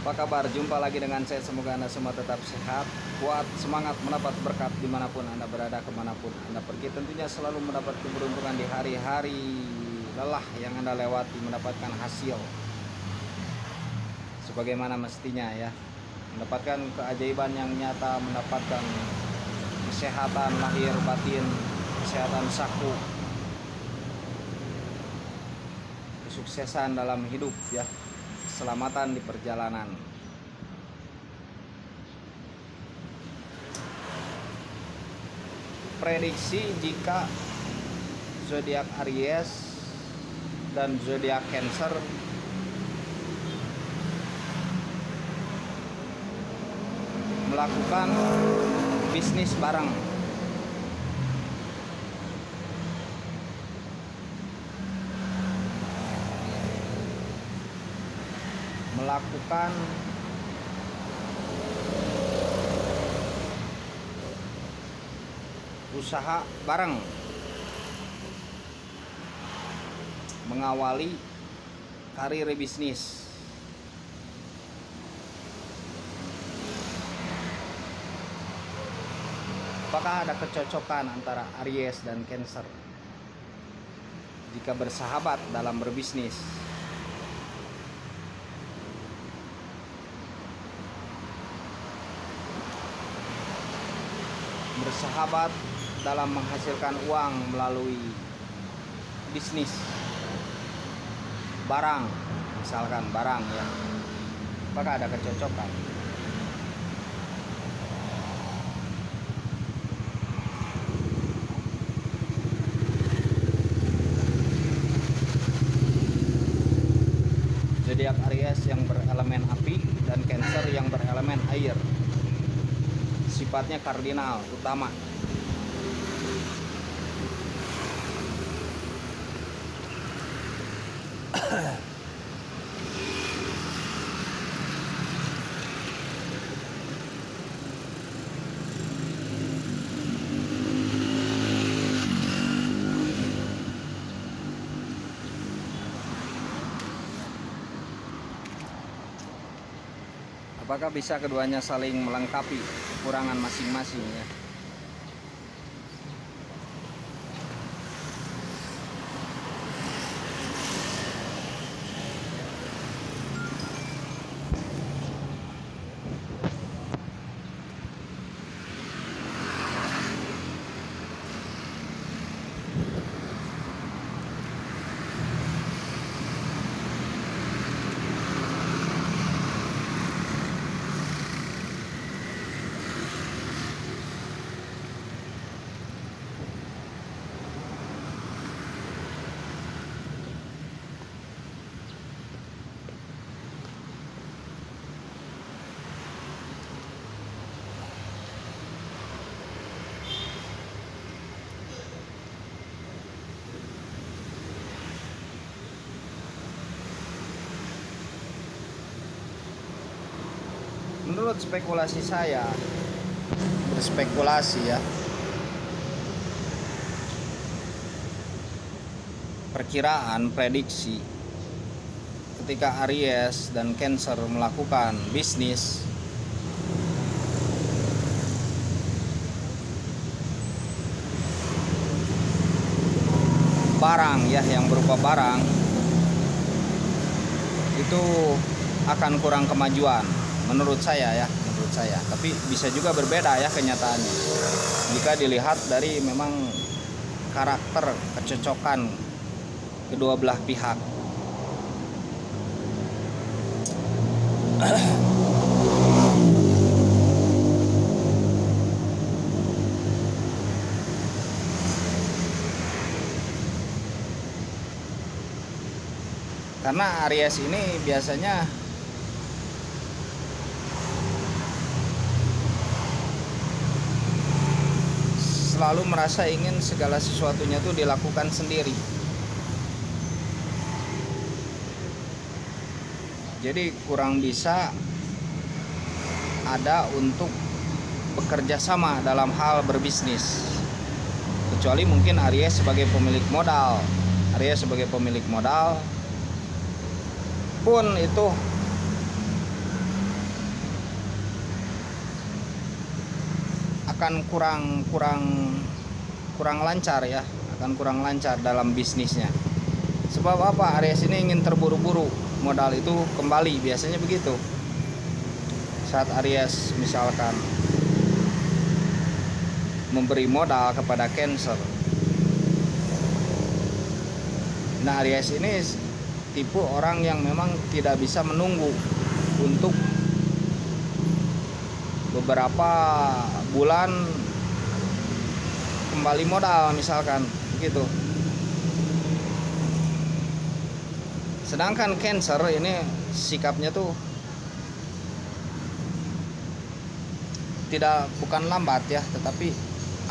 Apa kabar? Jumpa lagi dengan saya. Semoga Anda semua tetap sehat, kuat, semangat, mendapat berkat dimanapun Anda berada, kemanapun Anda pergi. Tentunya selalu mendapat keberuntungan di hari-hari lelah yang Anda lewati, mendapatkan hasil sebagaimana mestinya ya. Mendapatkan keajaiban yang nyata, mendapatkan kesehatan lahir batin, kesehatan saku, kesuksesan dalam hidup ya. Keselamatan di perjalanan. Prediksi jika zodiak Aries dan zodiak Cancer melakukan bisnis bareng. Melakukan usaha bareng, mengawali karir bisnis. Apakah ada kecocokan antara Aries dan Cancer jika bersahabat dalam berbisnis? Bersahabat dalam menghasilkan uang melalui bisnis barang, misalkan barang ya. Apakah ada kecocokan? Zodiak Aries yang berelemen api dan Cancer yang berelemen air. Sifatnya kardinal utama. Apakah bisa keduanya saling melengkapi kekurangan masing-masing ya? Menurut spekulasi saya, berspekulasi ya, perkiraan, prediksi, ketika Aries dan Cancer melakukan bisnis, barang ya, yang berupa barang itu akan kurang kemajuan. Menurut saya ya, menurut saya. Tapi bisa juga berbeda ya kenyataannya. Jika dilihat dari memang karakter, kecocokan kedua belah pihak. Karena Aries ini biasanya selalu merasa ingin segala sesuatunya tuh dilakukan sendiri. Jadi kurang bisa ada untuk bekerja sama dalam hal berbisnis. Kecuali mungkin Aries sebagai pemilik modal. Aries sebagai pemilik modal pun itu akan kurang lancar ya, akan kurang lancar dalam bisnisnya. Sebab apa? Aries ini ingin terburu-buru modal itu kembali, biasanya begitu. Saat Aries misalkan memberi modal kepada Cancer. Nah, Aries ini tipe orang yang memang tidak bisa menunggu untuk beberapa bulan kembali modal misalkan begitu. Sedangkan Cancer ini sikapnya tuh bukan lambat ya, tetapi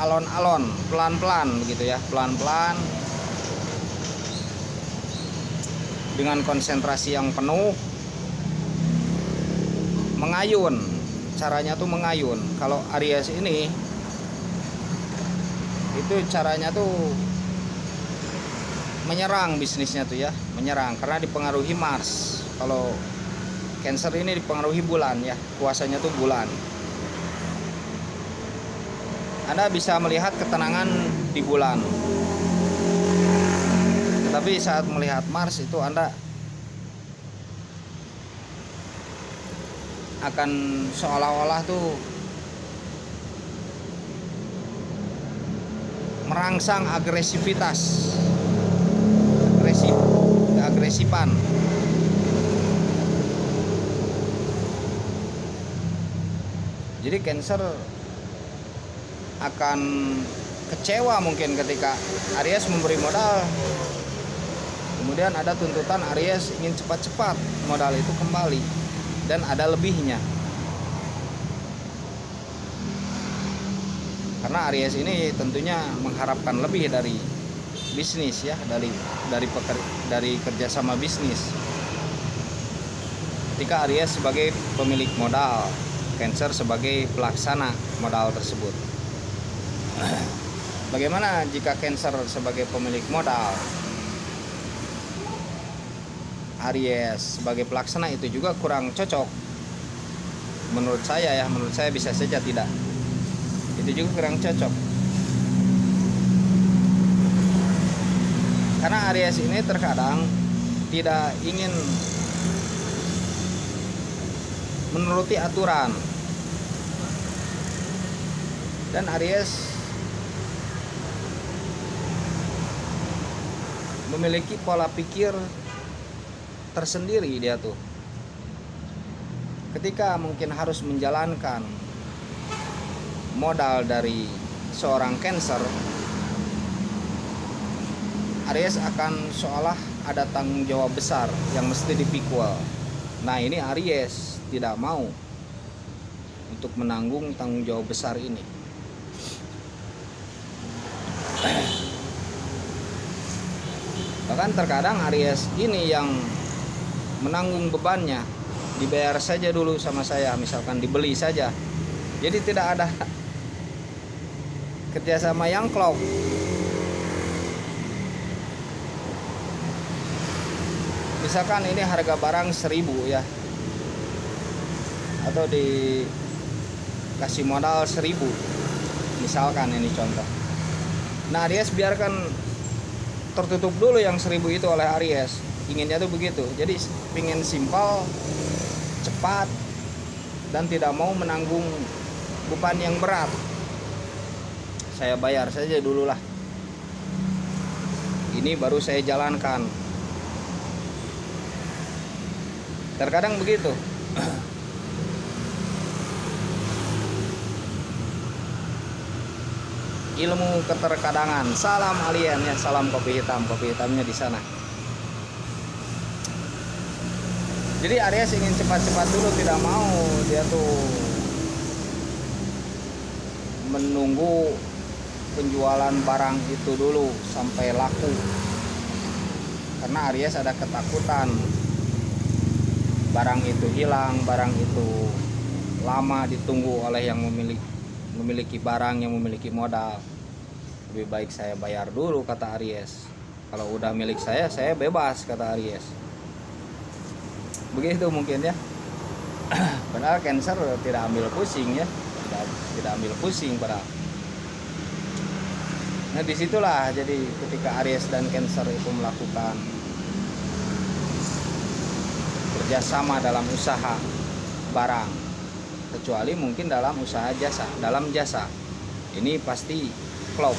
alon-alon, pelan-pelan begitu ya, pelan-pelan dengan konsentrasi yang penuh, mengayun, caranya tuh mengayun. Kalau Aries ini itu caranya tuh menyerang bisnisnya tuh ya, menyerang karena dipengaruhi Mars. Kalau Cancer ini dipengaruhi bulan ya, kuasanya tuh bulan. Anda bisa melihat ketenangan di bulan, tetapi saat melihat Mars itu Anda akan seolah-olah tuh merangsang keagresifan. Jadi Cancer akan kecewa mungkin ketika Aries memberi modal, kemudian ada tuntutan Aries ingin cepat-cepat modal itu kembali dan ada lebihnya. Karena Aries ini tentunya mengharapkan lebih dari bisnis ya, dari kerjasama bisnis. Ketika Aries sebagai pemilik modal, Cancer sebagai pelaksana modal tersebut. Bagaimana jika Cancer sebagai pemilik modal, Aries sebagai pelaksana? Itu juga kurang cocok menurut saya ya, menurut saya bisa saja tidak. Itu juga kurang cocok. Karena Aries ini terkadang tidak ingin menuruti aturan. Dan Aries memiliki pola pikir tersendiri dia tuh. Ketika mungkin harus menjalankan modal dari seorang Cancer, Aries akan seolah ada tanggung jawab besar yang mesti dipikul. Nah, ini Aries tidak mau untuk menanggung tanggung jawab besar ini. Bahkan terkadang Aries ini yang menanggung bebannya, dibayar saja dulu sama saya, misalkan dibeli saja. Jadi tidak ada kerjasama yang klop. Misalkan ini harga barang 1.000 ya, atau dikasih modal 1.000, misalkan ini contoh. Nah, Aries biarkan tertutup dulu yang 1.000 itu oleh Aries. Inginnya tuh begitu. Jadi pingin simpel, cepat, dan tidak mau menanggung beban yang berat. Saya bayar saja dulu lah, ini baru saya jalankan. Terkadang begitu. Ilmu keterkadangan. Salam alien ya, salam kopi hitam. Kopi hitamnya di sana. Jadi Aries ingin cepat-cepat dulu, tidak mau dia tuh menunggu penjualan barang itu dulu sampai laku. Karena Aries ada ketakutan barang itu hilang, barang itu lama ditunggu oleh yang memiliki barang, yang memiliki modal. Lebih baik saya bayar dulu, kata Aries. Kalau udah milik saya bebas, kata Aries. Begitu mungkin ya. Padahal Cancer tidak ambil pusing ya. tidak ambil pusing padahal. Nah disitulah jadi ketika Aries dan Cancer itu melakukan kerjasama dalam usaha barang, kecuali mungkin dalam usaha jasa, dalam jasa ini pasti klop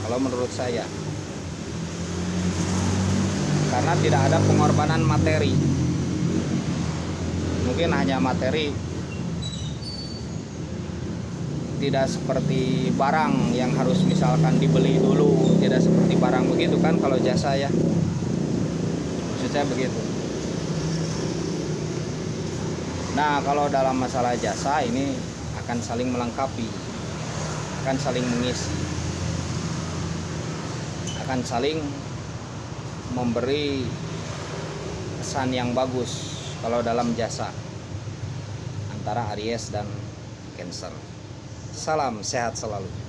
kalau menurut saya, karena tidak ada pengorbanan materi. Mungkin hanya materi, tidak seperti barang yang harus misalkan dibeli dulu, tidak seperti barang begitu kan kalau jasa ya, maksud saya begitu. Nah kalau dalam masalah jasa ini akan saling melengkapi, akan saling mengisi, akan saling memberi kesan yang bagus kalau dalam jasa antara Aries dan Cancer. Salam sehat selalu.